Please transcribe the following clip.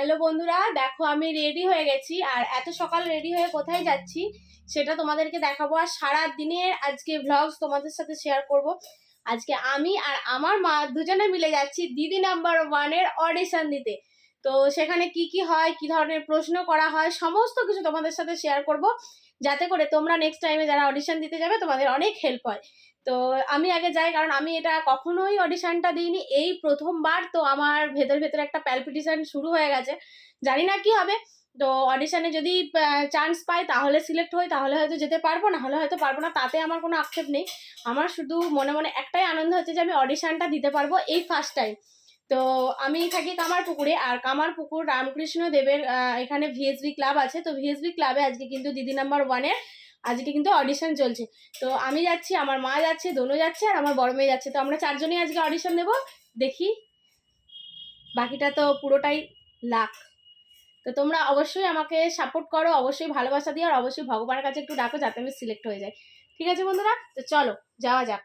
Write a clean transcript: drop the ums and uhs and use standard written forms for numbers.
Hello বন্ধুরা, দেখো আমি রেডি হয়ে গেছি। আর এত সকাল রেডি হয়ে কোথায় যাচ্ছি সেটা তোমাদেরকে দেখাবো। আর সারা দিনের আজকে ভ্লগস তোমাদের সাথে শেয়ার করব। আজকে আমি আর আমার মা দুজনে মিলে যাচ্ছি দিদি নাম্বার 1-এর অডিশন দিতে। তো সেখানে কি কি হয়, কি ধরনের প্রশ্ন করা হয়, সমস্ত কিছু তোমাদের সাথে শেয়ার করব, যাতে করে তোমরা নেক্সট টাইমে যারা অডিশন দিতে যাবে তোমাদের অনেক হেল্প হয়। তো আমি আগে যাই, কারণ আমি এটা কখনোই অডিশনটা দিইনি, এই প্রথমবার। তো আমার ভেতর ভেতরে একটা প্যালপিটেশন শুরু হয়ে গেছে, জানি না কি হবে। তো অডিশনে যদি চান্স পাই তাহলে সিলেক্ট হই, তাহলে হয়তো যেতে পারবো, না হলে হয়তো পারবো না, তাতে আমার কোনো আক্ষেপ নেই। আমার শুধু মনে মনে একটাই আনন্দ হচ্ছে যে আমি অডিশনটা দিতে পারবো এই ফার্স্ট টাইম। তো আমি থাকি কামারপুকুরে, আর কামারপুকুর রামকৃষ্ণ দেবের এখানে ভিএসবি ক্লাব আছে। তো ভিএসবি ক্লাবে আজকে কিন্তু দিদি নাম্বার 1-এর আজকে কিন্তু অডিশন চলছে। তো আমি যাচ্ছি, আমার মা যাচ্ছে, দোনো যাচ্ছে, আর আমার বড় মেয়ে যাচ্ছে। তো আমরা চারজনই আজকে অডিশন দেবো। দেখি, বাকিটা তো পুরোটাই লাক। তো তোমরা অবশ্যই আমাকে সাপোর্ট করো, অবশ্যই ভালোবাসা দিও, আর অবশ্যই ভগবানের কাছে একটু ডাকো যাতে আমি সিলেক্ট হয়ে যাই। ঠিক আছে বন্ধুরা, তো চলো যাওয়া যাক।